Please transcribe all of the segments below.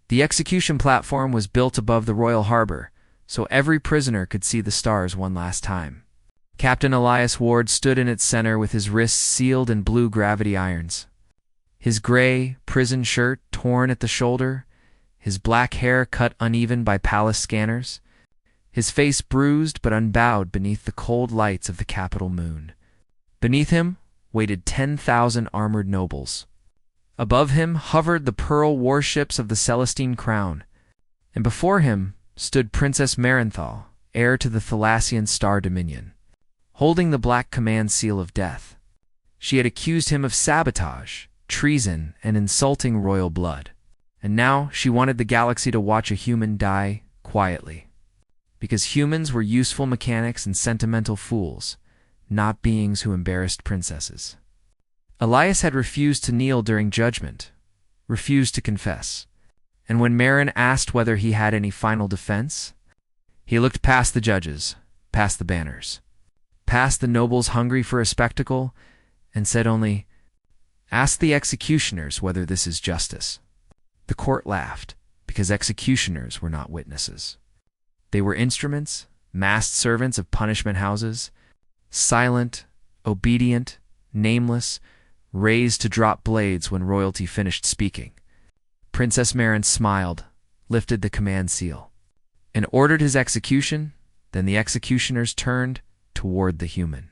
The execution platform was built above the royal harbor, so every prisoner could see the stars one last time. Captain Elias Ward stood in its center with his wrists sealed in blue gravity irons. His gray prison shirt torn at the shoulder, his black hair cut uneven by palace scanners, his face bruised but unbowed beneath the cold lights of the capital moon. Beneath him waited 10,000 armored nobles. Above him hovered the pearl warships of the Celestine Crown, and before him stood Princess Marenthal, heir to the Thalassian Star Dominion, holding the black command seal of death. She had accused him of sabotage, treason, and insulting royal blood, and now she wanted the galaxy to watch a human die quietly. Because humans were useful mechanics and sentimental fools, not beings who embarrassed princesses. Elias had refused to kneel during judgment, refused to confess, and when Marin asked whether he had any final defense, he looked past the judges, past the banners, past the nobles hungry for a spectacle, and said only, "Ask the executioners whether this is justice." The court laughed, because executioners were not witnesses. They were instruments, masked servants of punishment houses, silent, obedient, nameless, raised to drop blades when royalty finished speaking. Princess Marin smiled, lifted the command seal, and ordered his execution. Then the executioners turned toward the human,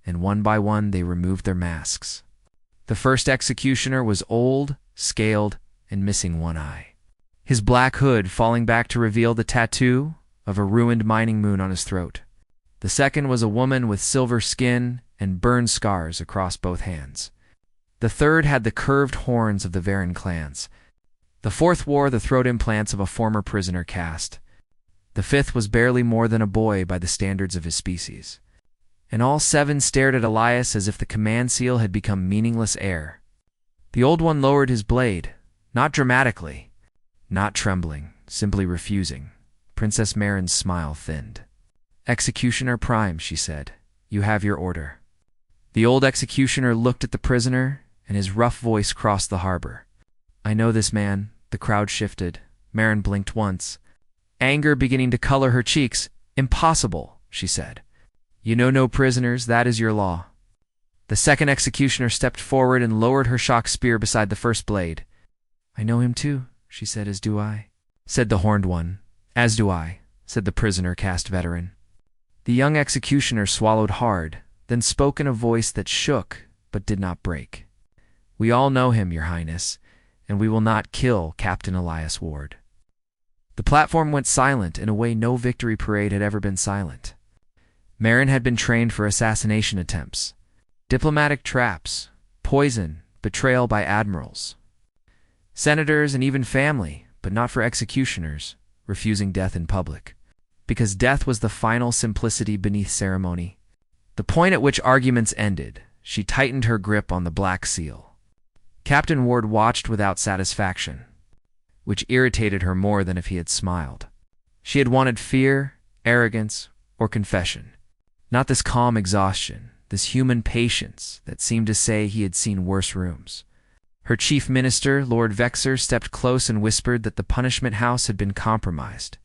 and one by one they removed their masks. The first executioner was old, scaled, and missing one eye, his black hood falling back to reveal the tattoo of a ruined mining moon on his throat. The second was a woman with silver skin and burn scars across both hands. The third had the curved horns of the Varen clans. The fourth wore the throat implants of a former prisoner caste. The fifth was barely more than a boy by the standards of his species. And all seven stared at Elias as if the command seal had become meaningless air. The old one lowered his blade, not dramatically, not trembling, simply refusing. Princess Marin's smile thinned. "Executioner Prime," she said, "you have your order." The old executioner looked at the prisoner, and his rough voice crossed the harbor. "I know this man." The crowd shifted. Marin blinked once, anger beginning to color her cheeks. "Impossible," she said. "You know no prisoners, that is your law." The second executioner stepped forward and lowered her shock spear beside the first blade. "I know him too," she said. "As do I," said the horned one. "As do I," said the prisoner caste veteran. The young executioner swallowed hard, then spoke in a voice that shook but did not break. "We all know him, Your Highness, and we will not kill Captain Elias Ward." The platform went silent in a way no victory parade had ever been silent. Marin had been trained for assassination attempts, diplomatic traps, poison, betrayal by admirals, senators, and even family, but not for executioners, refusing death in public. Because death was the final simplicity beneath ceremony. The point at which arguments ended, she tightened her grip on the black seal. Captain Ward watched without satisfaction, which irritated her more than if he had smiled. She had wanted fear, arrogance, or confession. Not this calm exhaustion, this human patience that seemed to say he had seen worse rooms. Her chief minister, Lord Vexer, stepped close and whispered that the punishment house had been compromised.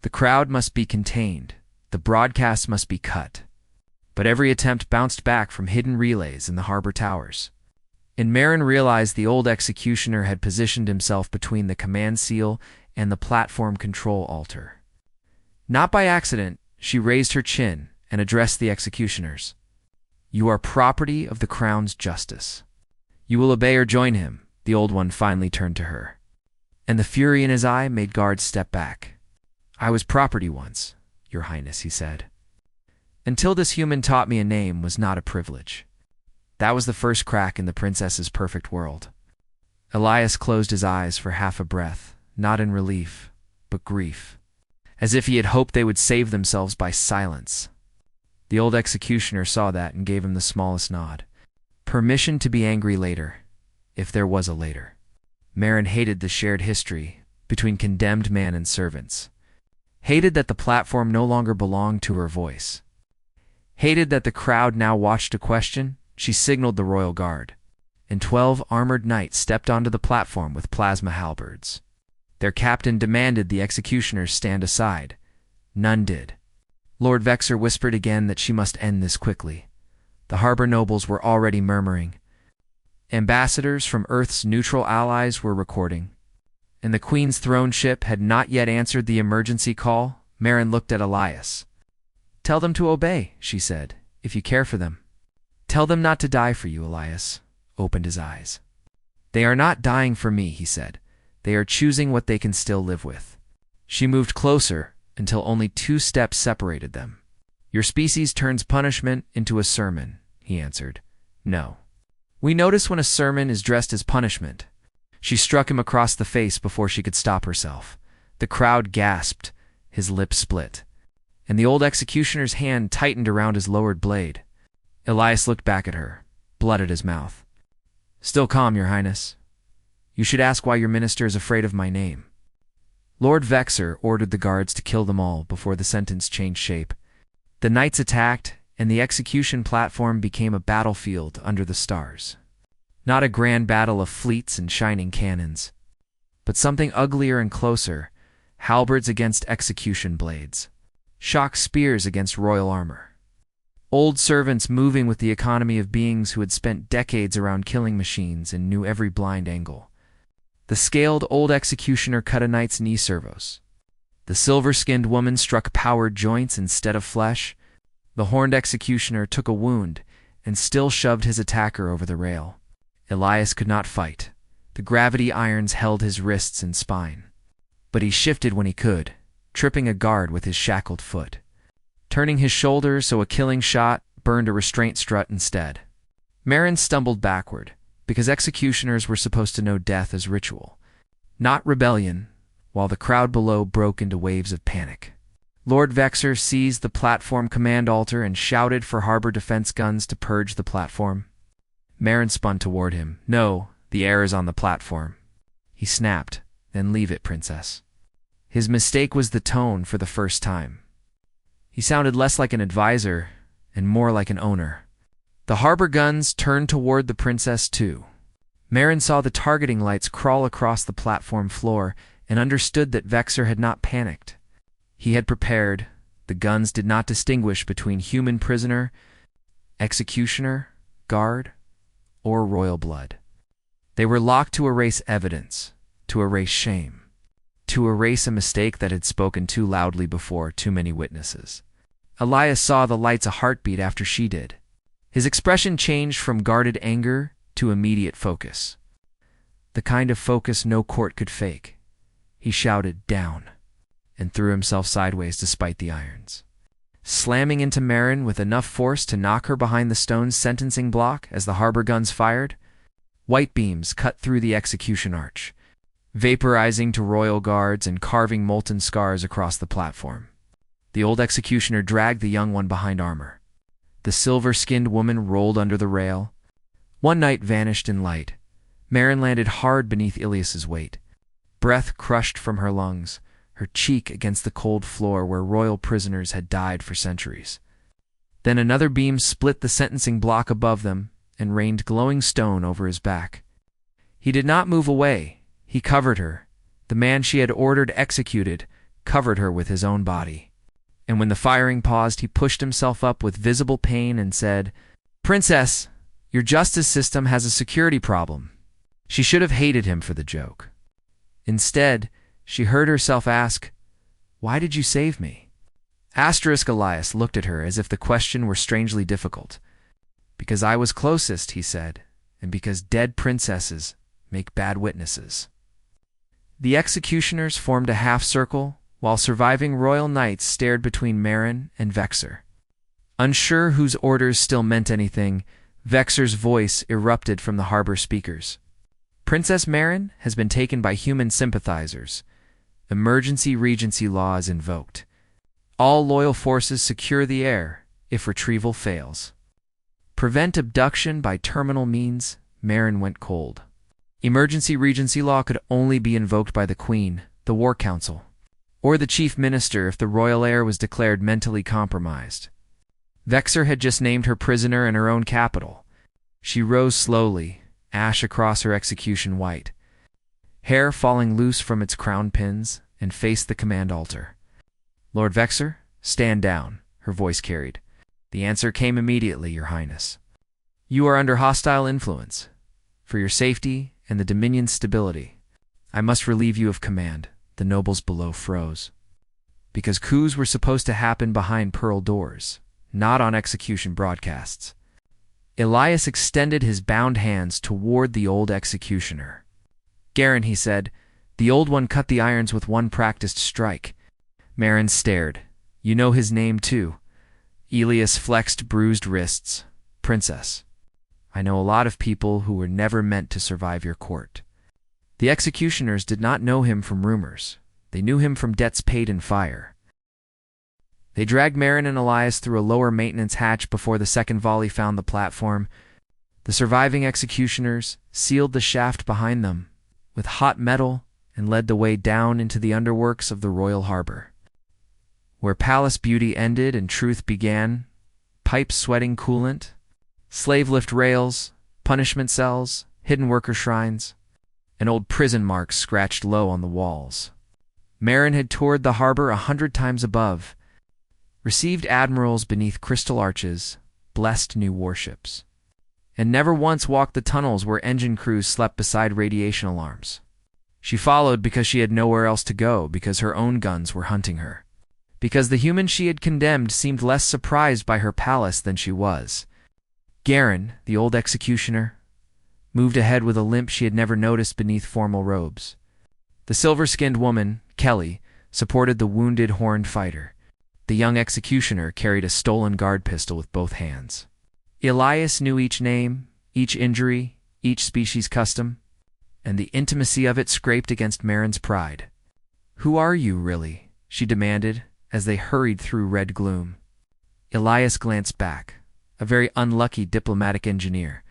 The crowd must be contained, the broadcast must be cut. But every attempt bounced back from hidden relays in the harbor towers. And Marin realized the old executioner had positioned himself between the command seal and the platform control altar. Not by accident, she raised her chin and addressed the executioners. "You are property of the Crown's justice. You will obey or join him." The old one finally turned to her, and the fury in his eye made guards step back. "I was property once, Your Highness," he said. "Until this human taught me a name was not a privilege." That was the first crack in the princess's perfect world. Elias closed his eyes for half a breath, not in relief, but grief, as if he had hoped they would save themselves by silence. The old executioner saw that and gave him the smallest nod. Permission to be angry later, if there was a later. Marin hated the shared history between condemned man and servants. Hated that the platform no longer belonged to her voice. Hated that the crowd now watched a question. She signaled the royal guard, and 12 armored knights stepped onto the platform with plasma halberds. Their captain demanded the executioners stand aside. None did. Lord Vexor whispered again that she must end this quickly. The harbor nobles were already murmuring. Ambassadors from Earth's neutral allies were recording. And the Queen's throne ship had not yet answered the emergency call. Marin looked at Elias. "Tell them to obey," she said, "if you care for them." "Tell them not to die for you," Elias opened his eyes. "They are not dying for me," he said. "They are choosing what they can still live with." She moved closer until only 2 steps separated them. "Your species turns punishment into a sermon," he answered. "No. We notice when a sermon is dressed as punishment." She struck him across the face before she could stop herself. The crowd gasped. His lips split, and the old executioner's hand tightened around his lowered blade. Elias looked back at her, blood at his mouth. "Still calm, Your Highness. You should ask why your minister is afraid of my name." Lord Vexor ordered the guards to kill them all before the sentence changed shape. The knights attacked, and the execution platform became a battlefield under the stars. Not a grand battle of fleets and shining cannons, but something uglier and closer, halberds against execution blades, shock spears against royal armor. Old servants moving with the economy of beings who had spent decades around killing machines and knew every blind angle. The scaled old executioner cut a knight's knee servos. The silver-skinned woman struck powered joints instead of flesh. The horned executioner took a wound and still shoved his attacker over the rail. Elias could not fight. The gravity irons held his wrists and spine. But he shifted when he could, tripping a guard with his shackled foot, turning his shoulder so a killing shot burned a restraint strut instead. Marin stumbled backward, because executioners were supposed to know death as ritual, not rebellion, while the crowd below broke into waves of panic. Lord Vexor seized the platform command altar and shouted for harbor defense guns to purge the platform. Marin spun toward him. "No, the air is on the platform." He snapped. "Then leave it, Princess." His mistake was the tone for the first time. He sounded less like an advisor and more like an owner. The harbor guns turned toward the princess too. Marin saw the targeting lights crawl across the platform floor and understood that Vexor had not panicked. He had prepared. The guns did not distinguish between human prisoner, executioner, guard, or royal blood. They were locked to erase evidence, to erase shame, to erase a mistake that had spoken too loudly before too many witnesses. Elias saw the lights a heartbeat after she did. His expression changed from guarded anger to immediate focus. The kind of focus no court could fake. He shouted, "Down," and threw himself sideways despite the irons, slamming into Marin with enough force to knock her behind the stone sentencing block as the harbor guns fired. White beams cut through the execution arch, vaporizing to royal guards and carving molten scars across the platform. The old executioner dragged the young one behind armor. The silver-skinned woman rolled under the rail. One knight vanished in light. Marin landed hard beneath Ilias's weight. Breath crushed from her lungs, her cheek against the cold floor where royal prisoners had died for centuries. Then another beam split the sentencing block above them and rained glowing stone over his back. He did not move away. He covered her. The man she had ordered executed covered her with his own body. And when the firing paused, he pushed himself up with visible pain and said, "Princess, your justice system has a security problem." She should have hated him for the joke. Instead, she heard herself ask, "Why did you save me?" Elias looked at her as if the question were strangely difficult. "Because I was closest," he said, "and because dead princesses make bad witnesses." The executioners formed a half-circle, while surviving royal knights stared between Marin and Vexor. Unsure whose orders still meant anything, Vexor's voice erupted from the harbor speakers. "Princess Marin has been taken by human sympathizers. Emergency regency law is invoked. All loyal forces secure the air if retrieval fails. Prevent abduction by terminal means." Marin went cold. Emergency regency law could only be invoked by the Queen, the War Council, or the Chief Minister if the royal heir was declared mentally compromised. Vexor had just named her prisoner in her own capital. She rose slowly, ash across her execution white. hair falling loose from its crown pins, and faced the command altar. "Lord Vexor, stand down," her voice carried. "The answer came immediately, Your Highness. You are under hostile influence. For your safety and the Dominion's stability, I must relieve you of command." The nobles below froze. Because coups were supposed to happen behind pearl doors, not on execution broadcasts. Elias extended his bound hands toward the old executioner. "Garen," he said, "the old one cut the irons with one practiced strike." Marin stared. "You know his name, too." Elias flexed bruised wrists. "Princess, I know a lot of people who were never meant to survive your court." The executioners did not know him from rumors. They knew him from debts paid in fire. They dragged Marin and Elias through a lower maintenance hatch before the second volley found the platform. The surviving executioners sealed the shaft behind them with hot metal and led the way down into the underworks of the royal harbor. Where palace beauty ended and truth began, pipes sweating coolant, slave lift rails, punishment cells, hidden worker shrines, and old prison marks scratched low on the walls. Marin had toured the harbor 100 times above, received admirals beneath crystal arches, blessed new warships, and never once walked the tunnels where engine crews slept beside radiation alarms. She followed because she had nowhere else to go, because her own guns were hunting her, because the human she had condemned seemed less surprised by her palace than she was. Garen, the old executioner, moved ahead with a limp she had never noticed beneath formal robes. The silver-skinned woman, Kelly, supported the wounded horned fighter. The young executioner carried a stolen guard pistol with both hands. Elias knew each name, each injury, each species custom, and the intimacy of it scraped against Marin's pride. "Who are you, really?" she demanded as they hurried through red gloom. Elias glanced back, a very unlucky diplomatic engineer.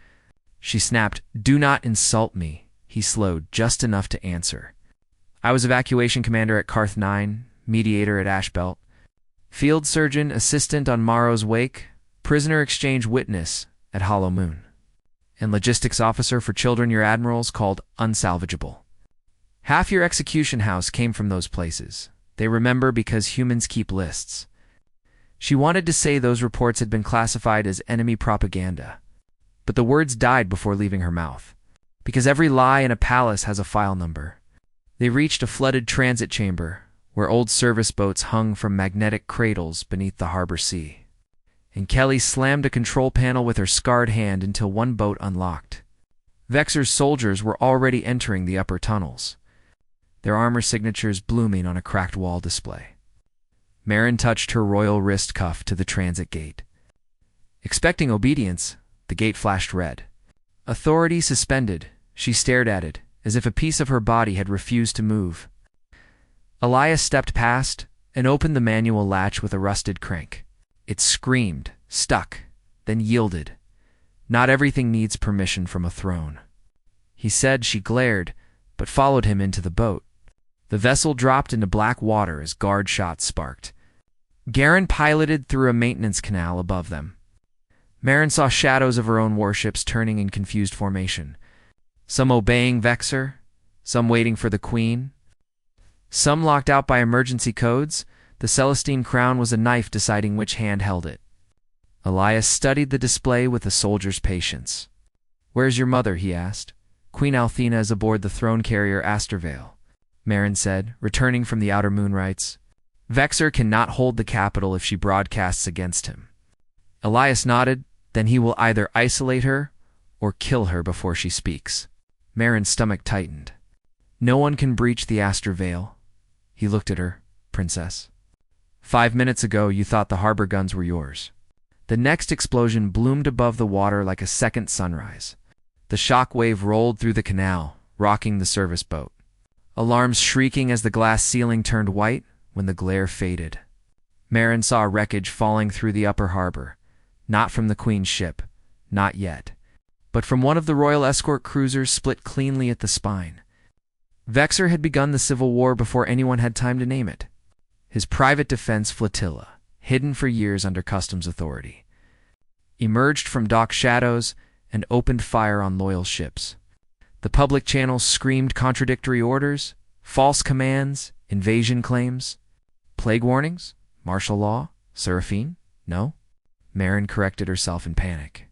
She snapped, "Do not insult me." He slowed just enough to answer. "I was evacuation commander at Karth 9, mediator at Ashbelt, field surgeon assistant on Morrow's Wake, prisoner exchange witness at Hollow Moon, and logistics officer for children your admirals called unsalvageable. Half your execution house came from those places. They remember because humans keep lists." She wanted to say those reports had been classified as enemy propaganda, but the words died before leaving her mouth. Because every lie in a palace has a file number. They reached a flooded transit chamber, where old service boats hung from magnetic cradles beneath the harbor sea. And Kelly slammed a control panel with her scarred hand until one boat unlocked. Vexor's soldiers were already entering the upper tunnels, their armor signatures blooming on a cracked wall display. Marin touched her royal wrist cuff to the transit gate. Expecting obedience, the gate flashed red. Authority suspended, she stared at it, as if a piece of her body had refused to move. Elias stepped past and opened the manual latch with a rusted crank. It screamed, stuck, then yielded. "Not everything needs permission from a throne." He said. She glared, but followed him into the boat. The vessel dropped into black water as guard shots sparked. Garen piloted through a maintenance canal above them. Marin saw shadows of her own warships turning in confused formation. Some obeying Vexor, some waiting for the Queen. Some locked out by emergency codes. The Celestine crown was a knife deciding which hand held it. Elias studied the display with a soldier's patience. "Where's your mother?" he asked. "Queen Althena is aboard the throne carrier Astervale," Marin said, returning from the outer moonrites. "Vexor cannot hold the capital if she broadcasts against him." Elias nodded. "Then he will either isolate her or kill her before she speaks." Marin's stomach tightened. "No one can breach the Astervale." He looked at her. "Princess, 5 minutes ago you thought the harbor guns were yours." The next explosion bloomed above the water like a second sunrise. The shock wave rolled through the canal, rocking the service boat. Alarms shrieking as the glass ceiling turned white when the glare faded. Marin saw wreckage falling through the upper harbor, not from the Queen's ship, not yet, but from one of the royal escort cruisers split cleanly at the spine. Vexor had begun the Civil War before anyone had time to name it. His private defense flotilla, hidden for years under customs authority, emerged from dock shadows and opened fire on loyal ships. The public channels screamed contradictory orders, false commands, invasion claims. Plague warnings? Martial law? Seraphine? No? Marin corrected herself in panic.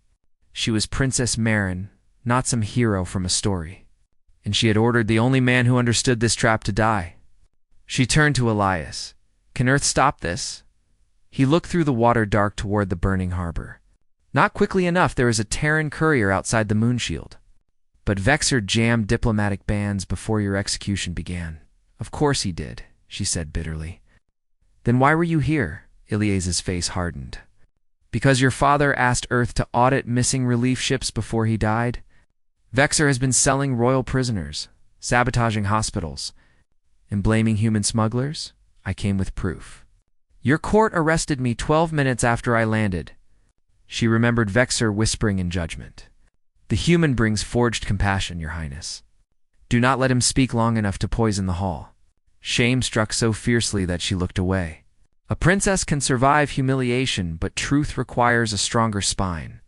She was Princess Marin, not some hero from a story. And she had ordered the only man who understood this trap to die. She turned to Elias. Can Earth stop this? He looked through the water dark toward the burning harbor. Not quickly enough. There is a Terran courier outside the moonshield. But Vexer jammed diplomatic bans before your execution began. Of course he did, she said bitterly. Then why were you here? Ilias's face hardened. Because your father asked Earth to audit missing relief ships before he died? Vexer has been selling royal prisoners, sabotaging hospitals, and blaming human smugglers? I came with proof. Your court arrested me 12 minutes after I landed. She remembered Vexer whispering in judgment. The human brings forged compassion, Your Highness. Do not let him speak long enough to poison the hall. Shame struck so fiercely that she looked away. A princess can survive humiliation, but truth requires a stronger spine.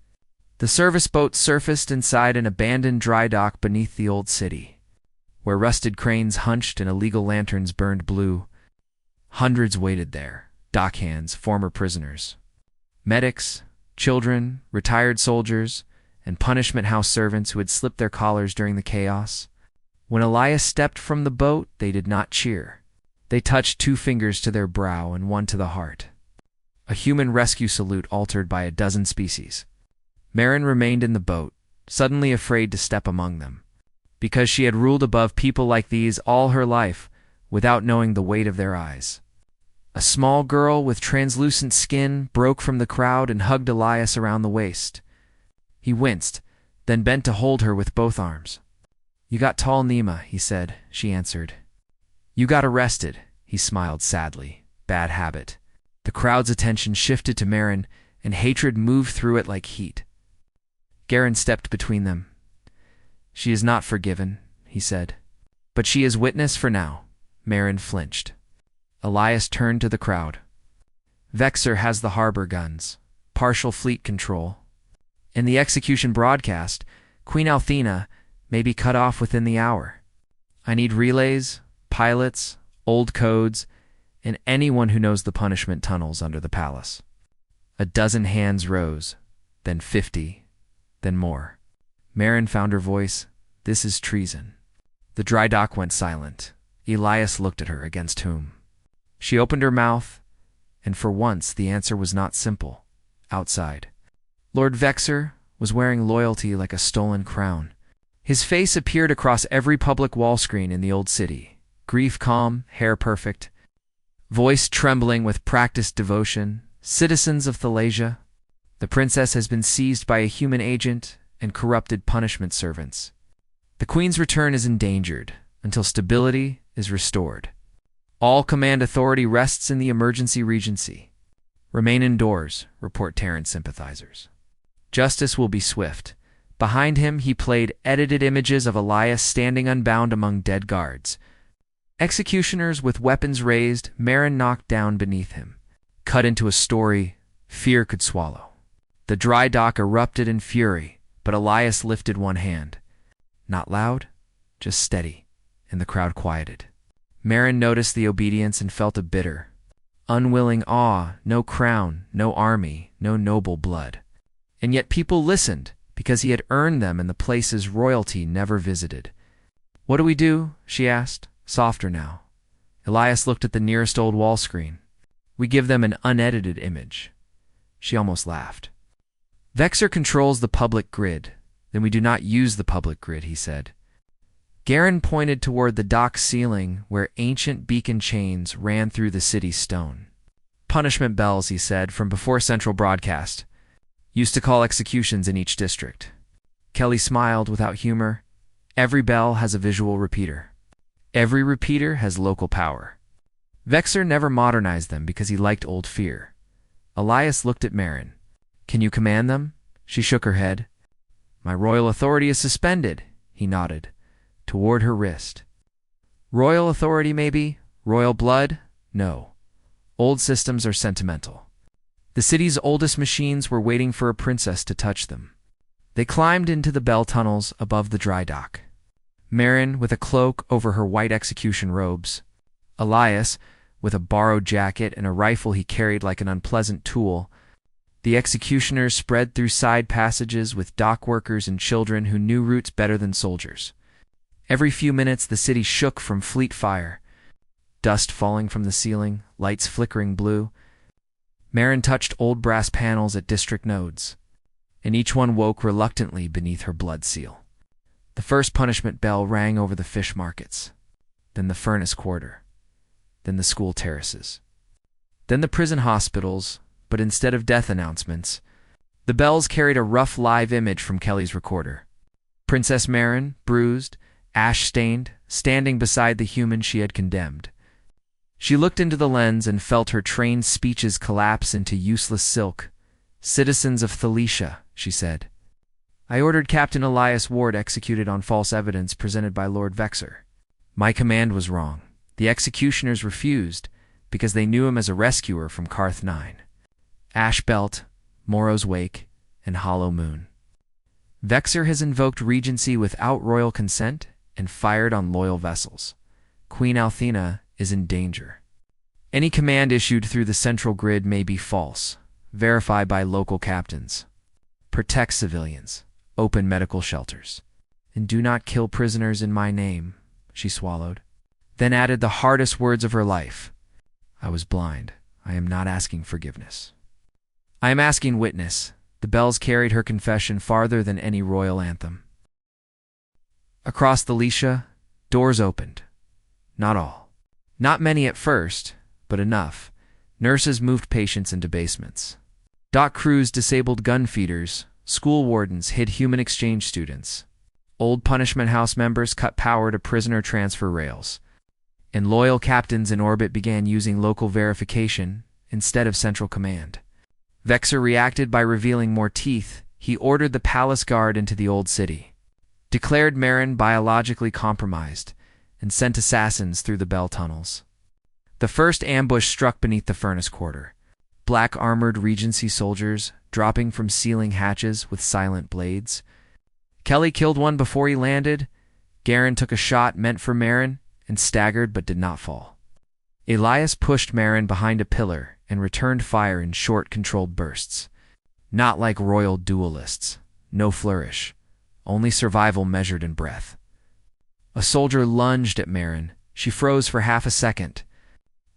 The service boat surfaced inside an abandoned dry dock beneath the old city, where rusted cranes hunched and illegal lanterns burned blue. Hundreds waited there, dockhands, former prisoners, medics, children, retired soldiers, and punishment house servants who had slipped their collars during the chaos. When Elias stepped from the boat, they did not cheer. They touched 2 fingers to their brow and 1 to the heart. A human rescue salute altered by a dozen species. Marin remained in the boat, suddenly afraid to step among them, because she had ruled above people like these all her life without knowing the weight of their eyes. A small girl with translucent skin broke from the crowd and hugged Elias around the waist. He winced, then bent to hold her with both arms. You got tall, Nima, he said. She answered. You got arrested, he smiled sadly. Bad habit. The crowd's attention shifted to Marin, and hatred moved through it like heat. Garen stepped between them. She is not forgiven, he said. But she is witness for now. Marin flinched. Elias turned to the crowd. Vexer has the harbor guns, partial fleet control. In the execution broadcast, Queen Althena may be cut off within the hour. I need relays, pilots, old codes, and anyone who knows the punishment tunnels under the palace. A dozen hands rose, then 50, then more. Marin found her voice. This is treason. The dry dock went silent. Elias looked at her, against whom? She opened her mouth, and for once the answer was not simple. Outside, Lord Vexer was wearing loyalty like a stolen crown. His face appeared across every public wall screen in the old city. Grief calm, hair perfect, voice trembling with practiced devotion. Citizens of Thalasia, the princess has been seized by a human agent and corrupted punishment servants. The queen's return is endangered until stability is restored. All command authority rests in the emergency regency. Remain indoors, report Terran sympathizers. Justice will be swift. Behind him, he played edited images of Elias standing unbound among dead guards. Executioners with weapons raised, Marin knocked down beneath him. Cut into a story fear could swallow. The dry dock erupted in fury, but Elias lifted one hand. Not loud, just steady, and the crowd quieted. Marin noticed the obedience and felt a bitter, unwilling awe. No crown, no army, no noble blood. And yet people listened, because he had earned them in the places royalty never visited. What do we do? She asked, softer now. Elias looked at the nearest old wall screen. We give them an unedited image. She almost laughed. Vexer controls the public grid. Then we do not use the public grid, he said. Garen pointed toward the dock ceiling where ancient beacon chains ran through the city's stone. Punishment bells, he said, from before central broadcast. Used to call executions in each district. Kelly smiled without humor. Every bell has a visual repeater. Every repeater has local power. Vexer never modernized them because he liked old fear. Elias looked at Marin. Can you command them? She shook her head. My royal authority is suspended, he nodded, toward her wrist. Royal authority, maybe. Royal blood? No. Old systems are sentimental. The city's oldest machines were waiting for a princess to touch them. They climbed into the bell tunnels above the dry dock. Marin with a cloak over her white execution robes, Elias with a borrowed jacket and a rifle he carried like an unpleasant tool. The executioners spread through side passages with dock workers and children who knew routes better than soldiers. Every few minutes the city shook from fleet fire, dust falling from the ceiling, lights flickering blue. Marin touched old brass panels at district nodes, and each one woke reluctantly beneath her blood seal. The first punishment bell rang over the fish markets, then the furnace quarter, then the school terraces, then the prison hospitals, but instead of death announcements, the bells carried a rough live image from Kelly's recorder. Princess Marin, bruised, ash-stained, standing beside the human she had condemned. She looked into the lens and felt her trained speeches collapse into useless silk. "Citizens of Thalicia," she said, "I ordered Captain Elias Ward executed on false evidence presented by Lord Vexer. My command was wrong. The executioners refused because they knew him as a rescuer from Karth 9. Ash Belt, Morrow's Wake, and Hollow Moon. Vexer has invoked regency without royal consent and fired on loyal vessels. Queen Althena is in danger. Any command issued through the central grid may be false. Verify by local captains. Protect civilians. Open medical shelters. And do not kill prisoners in my name," she swallowed. Then added the hardest words of her life. "I was blind. I am not asking forgiveness. I am asking witness." The bells carried her confession farther than any royal anthem. Across Thalicia, doors opened. Not all. Not many at first, but enough. Nurses moved patients into basements. Dock crews disabled gun feeders. School wardens hid human exchange students. Old punishment house members cut power to prisoner transfer rails. And loyal captains in orbit began using local verification instead of central command. Vexer reacted by revealing more teeth. He ordered the palace guard into the old city, declared Marin biologically compromised, and sent assassins through the bell tunnels. The first ambush struck beneath the furnace quarter. Black armored Regency soldiers dropping from ceiling hatches with silent blades. Kelly killed one before he landed. Garen took a shot meant for Marin and staggered but did not fall. Elias pushed Marin behind a pillar and returned fire in short, controlled bursts. Not like royal duelists. No flourish. Only survival measured in breath. A soldier lunged at Marin. She froze for half a second,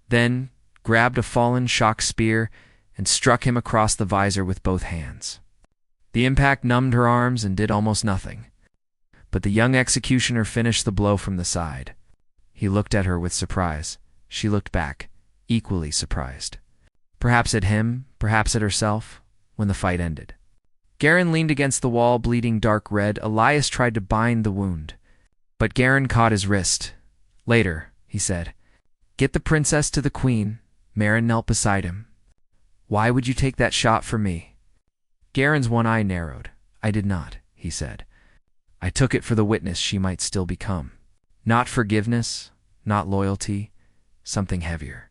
then grabbed a fallen shock spear and struck him across the visor with both hands. The impact numbed her arms and did almost nothing. But the young executioner finished the blow from the side. He looked at her with surprise. She looked back, equally surprised. Perhaps at him, perhaps at herself, when the fight ended. Garen leaned against the wall, bleeding dark red. Elias tried to bind the wound, but Garen caught his wrist. "Later," he said. "Get the princess to the queen." Marin knelt beside him. "Why would you take that shot for me?" Garen's one eye narrowed. "I did not," he said. "I took it for the witness she might still become. Not forgiveness, not loyalty, something heavier."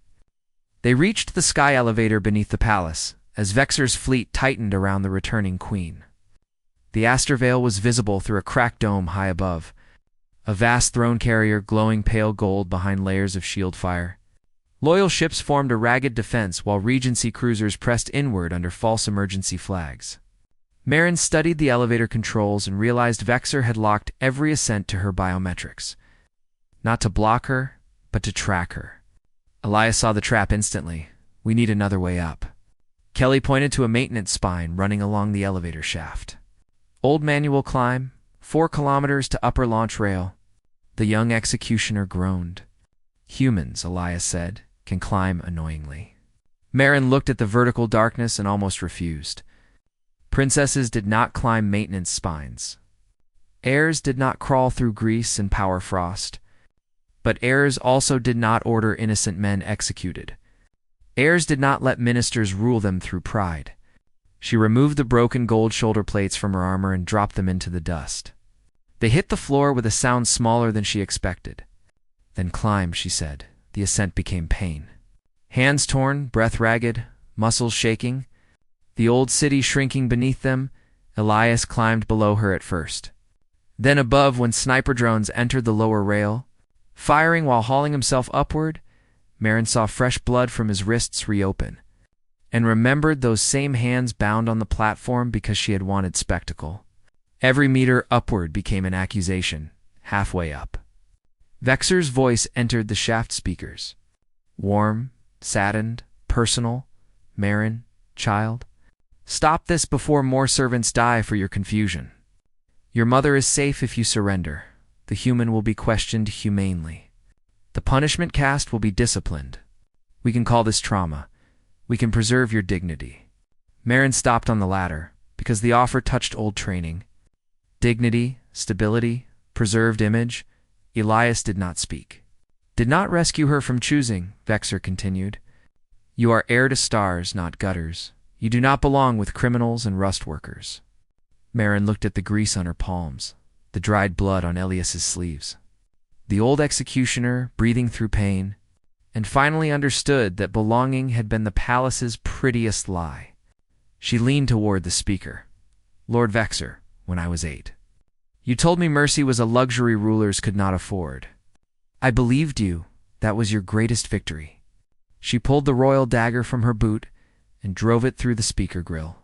They reached the sky elevator beneath the palace as Vexer's fleet tightened around the returning queen. The Aster Veil was visible through a cracked dome high above, a vast throne carrier glowing pale gold behind layers of shield fire. Loyal ships formed a ragged defense while Regency cruisers pressed inward under false emergency flags. Marin studied the elevator controls and realized Vexer had locked every ascent to her biometrics. Not to block her, but to track her. Elias saw the trap instantly. "We need another way up." Kelly pointed to a maintenance spine running along the elevator shaft. "Old manual climb, 4 kilometers to upper launch rail." The young executioner groaned. "Humans," Elias said, "can climb annoyingly." Marin looked at the vertical darkness and almost refused. Princesses did not climb maintenance spines. Heirs did not crawl through grease and power frost. But heirs also did not order innocent men executed. Heirs did not let ministers rule them through pride. She removed the broken gold shoulder plates from her armor and dropped them into the dust. They hit the floor with a sound smaller than she expected. "Then climb," she said. The ascent became pain. Hands torn, breath ragged, muscles shaking, the old city shrinking beneath them. Elias climbed below her at first. Then above, when sniper drones entered the lower rail, firing while hauling himself upward, Marin saw fresh blood from his wrists reopen, and remembered those same hands bound on the platform because she had wanted spectacle. Every meter upward became an accusation, halfway up. Vexor's voice entered the shaft speakers. Warm, saddened, personal. Marin, child, stop this before more servants die for your confusion. Your mother is safe if you surrender. The human will be questioned humanely. The punishment cast will be disciplined. We can call this trauma. We can preserve your dignity. Marin stopped on the ladder, because the offer touched old training. Dignity, stability, preserved image. Elias did not speak. Did not rescue her from choosing, Vexor continued. You are heir to stars, not gutters. You do not belong with criminals and rust workers. Marin looked at the grease on her palms, the dried blood on Elias's sleeves. The old executioner, breathing through pain, and finally understood that belonging had been the palace's prettiest lie. She leaned toward the speaker. Lord Vexor, when I was 8. You told me mercy was a luxury rulers could not afford. I believed you. That was your greatest victory. She pulled the royal dagger from her boot and drove it through the speaker grill.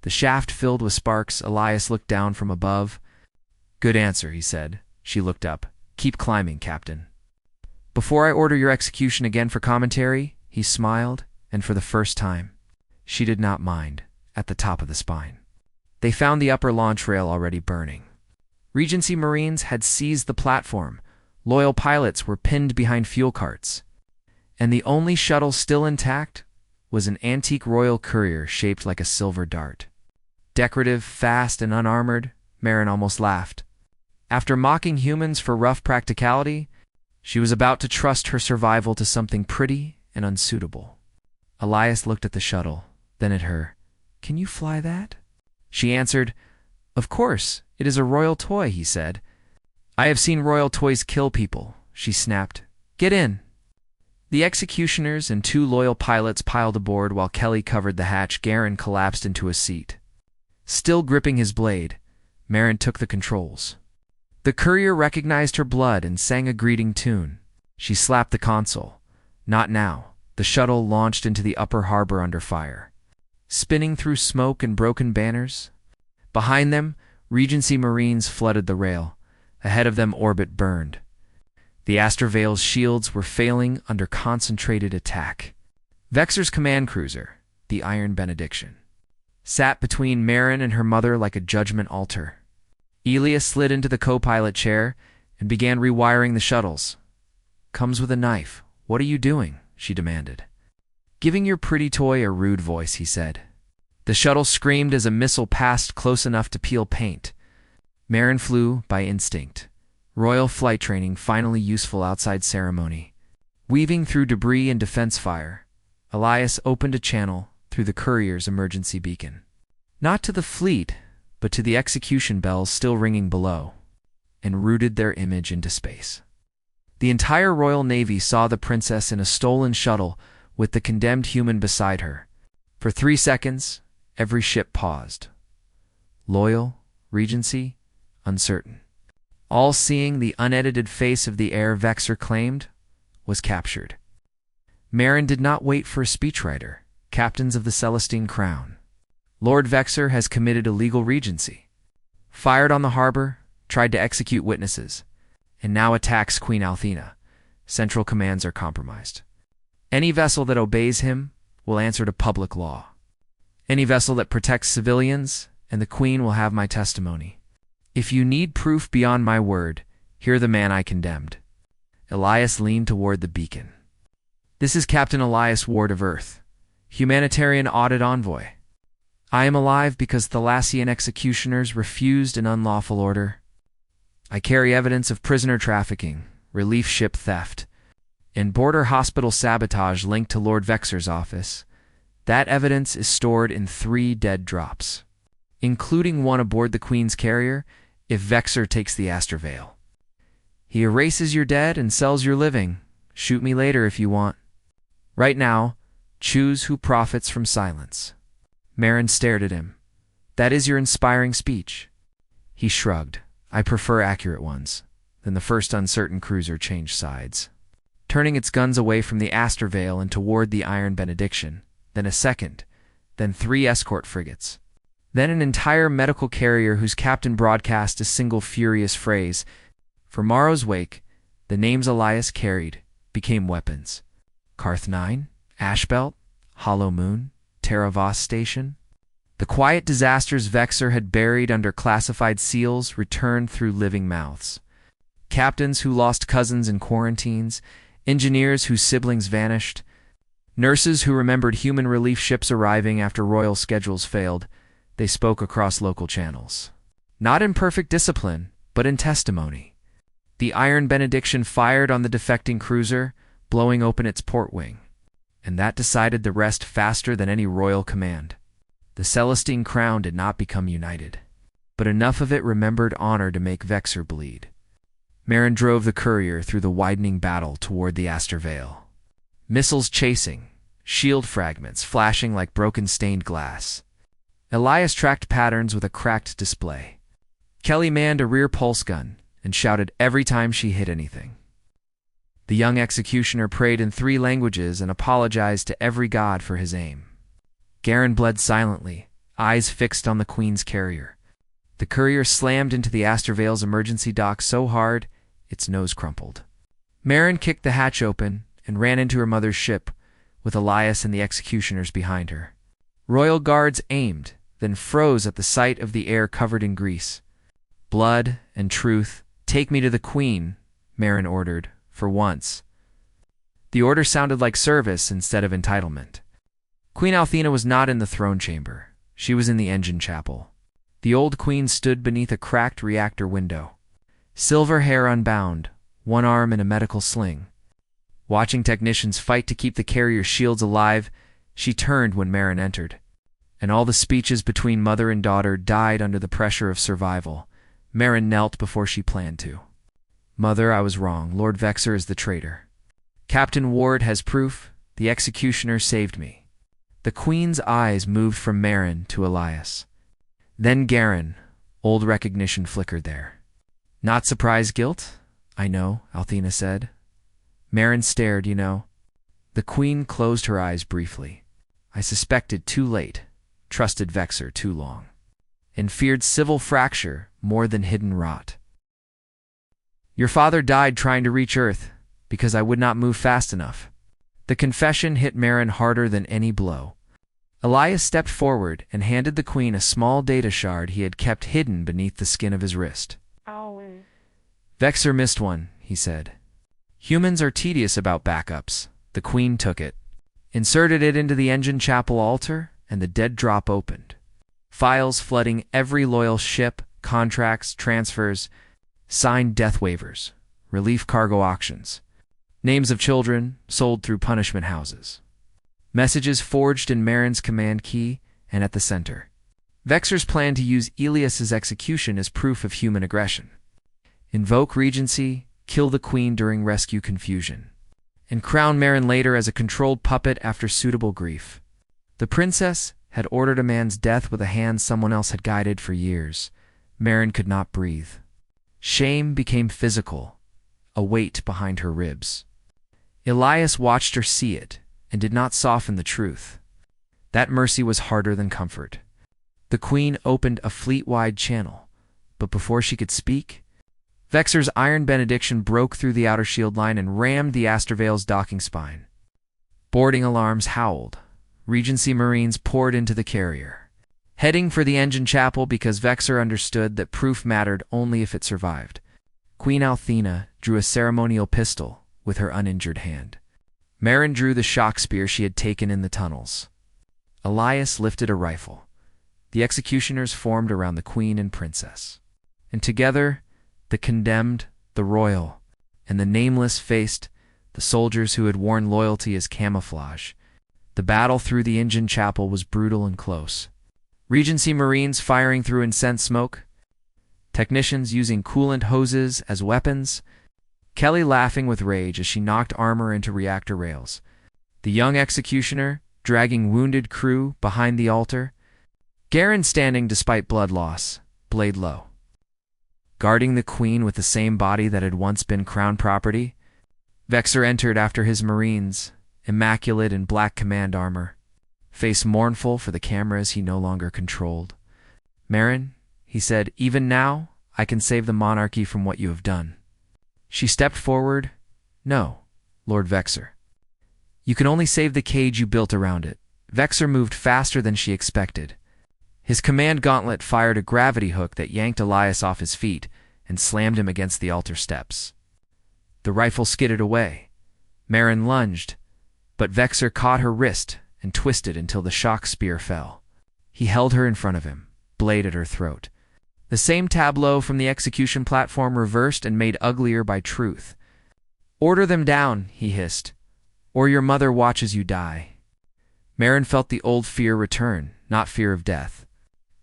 The shaft filled with sparks. Elias looked down from above. Good answer, he said. She looked up. Keep climbing, Captain. Before I order your execution again for commentary, he smiled, and for the first time, she did not mind, at the top of the spine. They found the upper launch rail already burning. Regency Marines had seized the platform. Loyal pilots were pinned behind fuel carts. And the only shuttle still intact was an antique royal courier shaped like a silver dart. Decorative, fast, and unarmored, Marin almost laughed. After mocking humans for rough practicality, she was about to trust her survival to something pretty and unsuitable. Elias looked at the shuttle, then at her. Can you fly that? She answered, Of course, it is a royal toy, he said. I have seen royal toys kill people, she snapped. Get in. The executioners and 2 loyal pilots piled aboard while Kelly covered the hatch. Garen collapsed into a seat. Still gripping his blade, Marin took the controls. The courier recognized her blood and sang a greeting tune. She slapped the console. Not now. The shuttle launched into the upper harbor under fire, spinning through smoke and broken banners. Behind them, Regency Marines flooded the rail. Ahead of them, orbit burned. The Astravale's shields were failing under concentrated attack. Vexor's command cruiser, the Iron Benediction, sat between Marin and her mother like a judgment altar. Elias slid into the co-pilot chair and began rewiring the shuttles. Comes with a knife. What are you doing? She demanded. Giving your pretty toy a rude voice, he said. The shuttle screamed as a missile passed close enough to peel paint. Marin flew by instinct. Royal flight training finally useful outside ceremony. Weaving through debris and defense fire, Elias opened a channel through the courier's emergency beacon. Not to the fleet, but to the execution bells still ringing below, and rooted their image into space. The entire Royal Navy saw the princess in a stolen shuttle with the condemned human beside her. For 3 seconds, every ship paused. Loyal, Regency, uncertain. All seeing the unedited face of the heir Vexor claimed was captured. Marin did not wait for a speechwriter. Captains of the Celestine Crown. Lord Vexor has committed illegal regency. Fired on the harbor, tried to execute witnesses, and now attacks Queen Althena. Central commands are compromised. Any vessel that obeys him will answer to public law. Any vessel that protects civilians, and the Queen will have my testimony. If you need proof beyond my word, hear the man I condemned. Elias leaned toward the beacon. This is Captain Elias Ward of Earth, humanitarian audit envoy. I am alive because Thalassian executioners refused an unlawful order. I carry evidence of prisoner trafficking, relief ship theft, and border hospital sabotage linked to Lord Vexor's office. That evidence is stored in 3 dead drops, including one aboard the Queen's carrier if Vexor takes the Astravale. He erases your dead and sells your living. Shoot me later if you want. Right now, choose who profits from silence. Marin stared at him. That is your inspiring speech. He shrugged. I prefer accurate ones. Then the first uncertain cruiser changed sides, turning its guns away from the Astorvale and toward the Iron Benediction, then a second, then 3 escort frigates. Then an entire medical carrier whose captain broadcast a single furious phrase. For Morrow's wake, the names Elias carried became weapons. Karth 9, Ashbelt, Hollow Moon, Terravos Station. The quiet disasters Vexor had buried under classified seals returned through living mouths. Captains who lost cousins in quarantines, engineers whose siblings vanished, nurses who remembered human relief ships arriving after royal schedules failed, they spoke across local channels. Not in perfect discipline, but in testimony. The Iron Benediction fired on the defecting cruiser, blowing open its port wing, and that decided the rest faster than any royal command. The Celestine crown did not become united, but enough of it remembered honor to make Vexor bleed. Marin drove the courier through the widening battle toward the Astorvale. Missiles chasing, shield fragments flashing like broken stained glass. Elias tracked patterns with a cracked display. Kelly manned a rear pulse gun and shouted every time she hit anything. The young executioner prayed in 3 languages and apologized to every god for his aim. Garen bled silently, eyes fixed on the Queen's carrier. The courier slammed into the Astorvale's emergency dock so hard, its nose crumpled. Marin kicked the hatch open and ran into her mother's ship, with Elias and the executioners behind her. Royal guards aimed, then froze at the sight of the air covered in grease. Blood and truth, take me to the Queen, Marin ordered, for once. The order sounded like service instead of entitlement. Queen Althena was not in the throne chamber. She was in the engine chapel. The old queen stood beneath a cracked reactor window, silver hair unbound, one arm in a medical sling. Watching technicians fight to keep the carrier's shields alive, she turned when Marin entered, and all the speeches between mother and daughter died under the pressure of survival. Marin knelt before she planned to. Mother, I was wrong. Lord Vexor is the traitor. Captain Ward has proof. The executioner saved me. The Queen's eyes moved from Marin to Elias. Then Garen, old recognition flickered there. Not surprise guilt? I know, Althena said. Marin stared, you know. The Queen closed her eyes briefly. I suspected too late, trusted Vexor too long, and feared civil fracture more than hidden rot. Your father died trying to reach Earth because I would not move fast enough. The confession hit Marin harder than any blow. Elias stepped forward and handed the Queen a small data shard he had kept hidden beneath the skin of his wrist. Ow. Vexor missed one, he said. Humans are tedious about backups. The Queen took it, inserted it into the engine chapel altar, and the dead drop opened. Files flooding every loyal ship, contracts, transfers, signed death waivers, relief cargo auctions, names of children sold through punishment houses. Messages forged in Marin's command key and at the center. Vexor's plan to use Elias's execution as proof of human aggression. Invoke Regency, kill the Queen during rescue confusion, and crown Marin later as a controlled puppet after suitable grief. The princess had ordered a man's death with a hand someone else had guided for years. Marin could not breathe. Shame became physical, a weight behind her ribs. Elias watched her see it, and did not soften the truth. That mercy was harder than comfort. The Queen opened a fleet-wide channel, but before she could speak, Vexor's iron benediction broke through the outer shield line and rammed the Astorvale's docking spine. Boarding alarms howled. Regency Marines poured into the carrier, heading for the engine chapel because Vexor understood that proof mattered only if it survived. Queen Althena drew a ceremonial pistol with her uninjured hand. Marin drew the shock spear she had taken in the tunnels. Elias lifted a rifle. The executioners formed around the Queen and Princess, and together, the condemned, the royal, and the nameless faced the soldiers who had worn loyalty as camouflage. The battle through the engine chapel was brutal and close. Regency Marines firing through incense smoke, technicians using coolant hoses as weapons, Kelly laughing with rage as she knocked armor into reactor rails, the young executioner dragging wounded crew behind the altar, Garen standing despite blood loss, blade low. guarding the queen with the same body that had once been crown property. Vexor entered after his marines, immaculate in black command armor, face mournful for the cameras he no longer controlled. "Marin," he said, "even now, I can save the monarchy from what you have done." She stepped forward. "No, Lord Vexor. You can only save the cage you built around it." Vexor moved faster than she expected. His command gauntlet fired a gravity hook that yanked Elias off his feet and slammed him against the altar steps. The rifle skidded away. Marin lunged, but Vexor caught her wrist and twisted until the shock spear fell. He held her in front of him, blade at her throat. The same tableau from the execution platform reversed and made uglier by truth. "Order them down," he hissed, "or your mother watches you die." Marin felt the old fear return, not fear of death.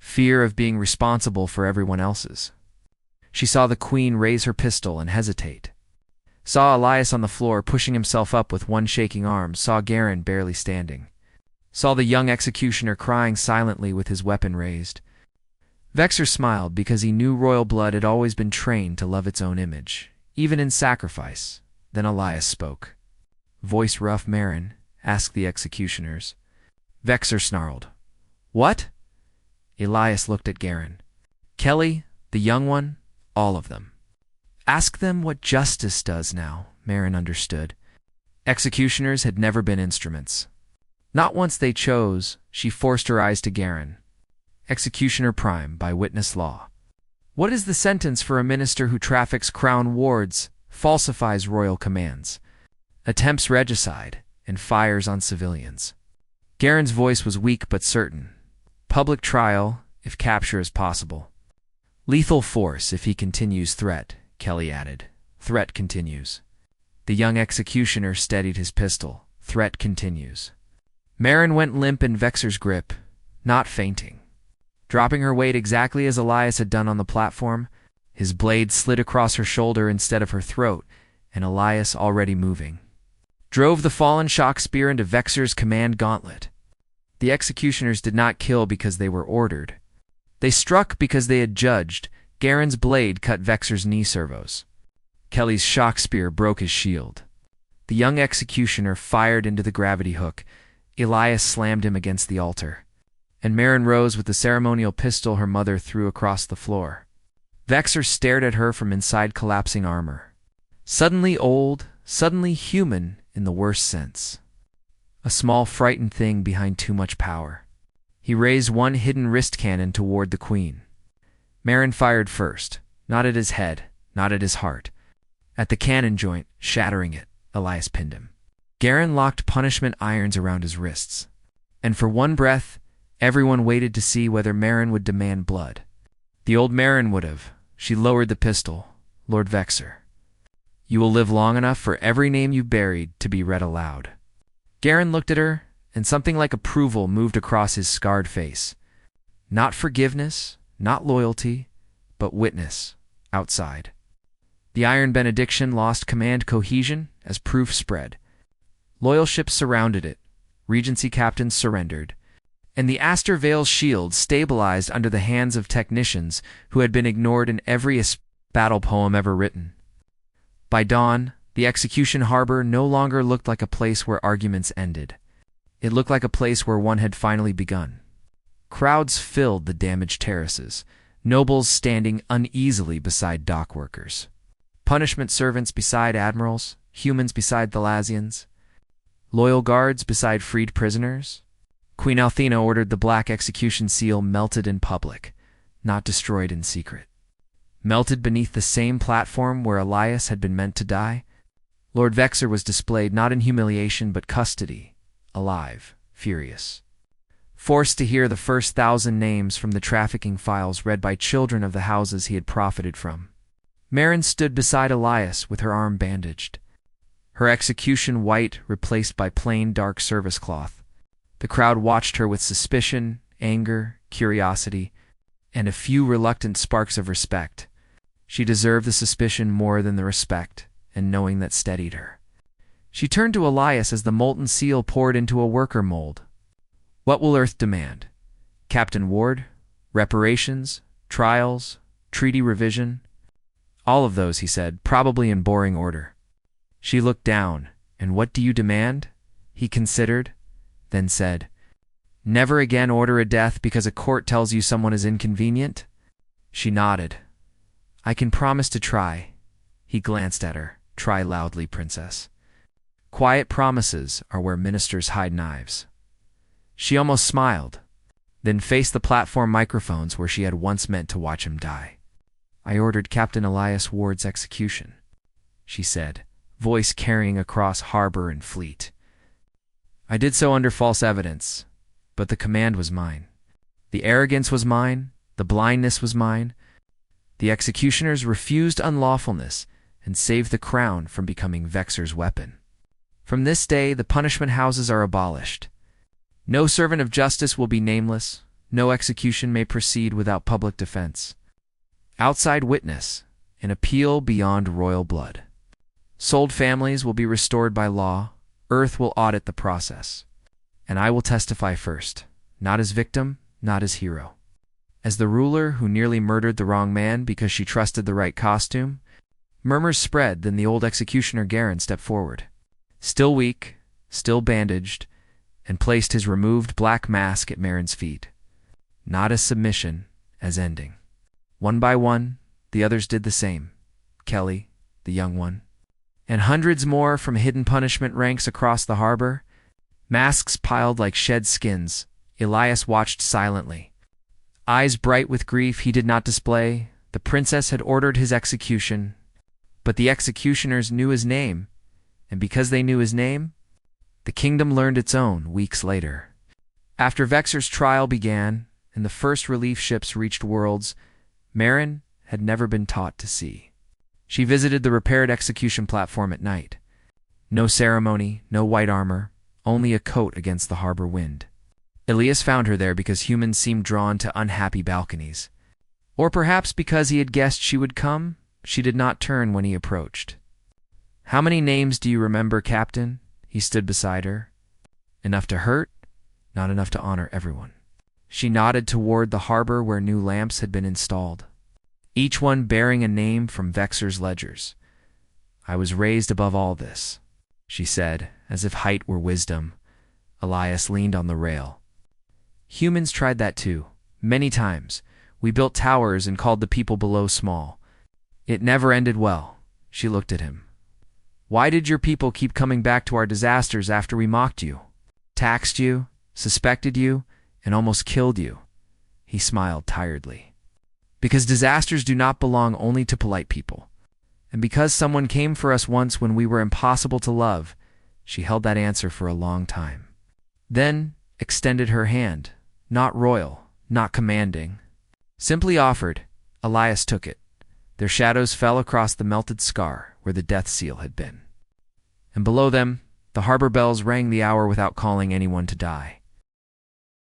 Fear of being responsible for everyone else's. She saw the queen raise her pistol and hesitate. Saw Elias on the floor pushing himself up with one shaking arm, saw Garen barely standing. Saw the young executioner crying silently with his weapon raised. Vexor smiled because he knew royal blood had always been trained to love its own image, even in sacrifice. Then Elias spoke. "Voice rough, Marin?" asked the executioners. Vexor snarled. "What?" Elias looked at Garen. "Kelly, the young one, all of them. Ask them what justice does now," Marin understood. Executioners had never been instruments. Not once they chose, she forced her eyes to Garen. Executioner Prime by witness law. What is the sentence for a minister who traffics crown wards, falsifies royal commands, attempts regicide, and fires on civilians? Garen's voice was weak but certain. Public trial, if capture is possible. Lethal force if he continues threat, Kelly added. Threat continues. The young executioner steadied his pistol. Threat continues. Marin went limp in Vexor's grip, not fainting. Dropping her weight exactly as Elias had done on the platform, his blade slid across her shoulder instead of her throat, and Elias, already moving, drove the fallen shock spear into Vexor's command gauntlet. The executioners did not kill because they were ordered. They struck because they had judged. Garen's blade cut Vexor's knee servos. Kelly's shock spear broke his shield. The young executioner fired into the gravity hook. Elias slammed him against the altar, and Marin rose with the ceremonial pistol her mother threw across the floor. Vexor stared at her from inside collapsing armor. Suddenly old, suddenly human in the worst sense. A small, frightened thing behind too much power. He raised one hidden wrist cannon toward the queen. Marin fired first, not at his head, not at his heart. At the cannon joint, shattering it, Elias pinned him. Garen locked punishment irons around his wrists. And for one breath, everyone waited to see whether Marin would demand blood. The old Marin would have. She lowered the pistol. "Lord Vexor, you will live long enough for every name you buried to be read aloud." Garen looked at her, and something like approval moved across his scarred face. Not forgiveness, not loyalty, but witness, outside. The iron benediction lost command cohesion as proof spread. Loyal ships surrounded it, Regency captains surrendered, and the Aster Vale's shield stabilized under the hands of technicians who had been ignored in every battle poem ever written. By dawn, the execution harbor no longer looked like a place where arguments ended. It looked like a place where one had finally begun. Crowds filled the damaged terraces, nobles standing uneasily beside dock workers, punishment servants beside admirals, humans beside Thalassians, loyal guards beside freed prisoners. Queen Althena ordered the black execution seal melted in public, not destroyed in secret. Melted beneath the same platform where Elias had been meant to die, Lord Vexor was displayed not in humiliation but custody, alive, furious. Forced to hear the first 1,000 names from the trafficking files read by children of the houses he had profited from. Marin stood beside Elias with her arm bandaged, her execution white replaced by plain dark service cloth. The crowd watched her with suspicion, anger, curiosity, and a few reluctant sparks of respect. She deserved the suspicion more than the respect, and knowing that steadied her. She turned to Elias as the molten seal poured into a worker mold. "What will Earth demand? Captain Ward? Reparations? Trials? Treaty revision?" All of those, he said, probably in boring order. She looked down. And what do you demand? He considered, then said, Never again order a death because a court tells you someone is inconvenient? She nodded. I can promise to try. He glanced at her. Try loudly, princess. Quiet promises are where ministers hide knives. She almost smiled, then faced the platform microphones where she had once meant to watch him die. I ordered Captain Elias Ward's execution, she said, voice carrying across harbor and fleet. I did so under false evidence, but the command was mine. The arrogance was mine, the blindness was mine. The executioners refused unlawfulness and saved the crown from becoming Vexor's weapon. From this day, the punishment houses are abolished. No servant of justice will be nameless. No execution may proceed without public defense. Outside witness, an appeal beyond royal blood. Sold families will be restored by law. Earth will audit the process. And I will testify first, not as victim, not as hero. As the ruler who nearly murdered the wrong man because she trusted the right costume. Murmurs spread, then the old executioner Garen stepped forward. Still weak, still bandaged, and placed his removed black mask at Marin's feet. Not as submission, as ending. One by one, the others did the same. Kelly, the young one. And hundreds more from hidden punishment ranks across the harbor. Masks piled like shed skins, Elias watched silently. Eyes bright with grief he did not display. The princess had ordered his execution, but the executioners knew his name, and because they knew his name, the kingdom learned its own weeks later. After Vexor's trial began, and the first relief ships reached worlds Marin had never been taught to see. She visited the repaired execution platform at night. No ceremony, no white armor, only a coat against the harbor wind. Elias found her there because humans seemed drawn to unhappy balconies. Or perhaps because he had guessed she would come, she did not turn when he approached. How many names do you remember, Captain? He stood beside her. Enough to hurt, not enough to honor everyone. She nodded toward the harbor where new lamps had been installed, each one bearing a name from Vexor's ledgers. I was raised above all this, she said, as if height were wisdom. Elias leaned on the rail. Humans tried that too, many times. We built towers and called the people below small. It never ended well. She looked at him. Why did your people keep coming back to our disasters after we mocked you, taxed you, suspected you, and almost killed you? He smiled tiredly. Because disasters do not belong only to polite people. And because someone came for us once when we were impossible to love, she held that answer for a long time. Then extended her hand, not royal, not commanding. Simply offered. Elias took it. Their shadows fell across the melted scar where the death seal had been. And below them, the harbor bells rang the hour without calling anyone to die.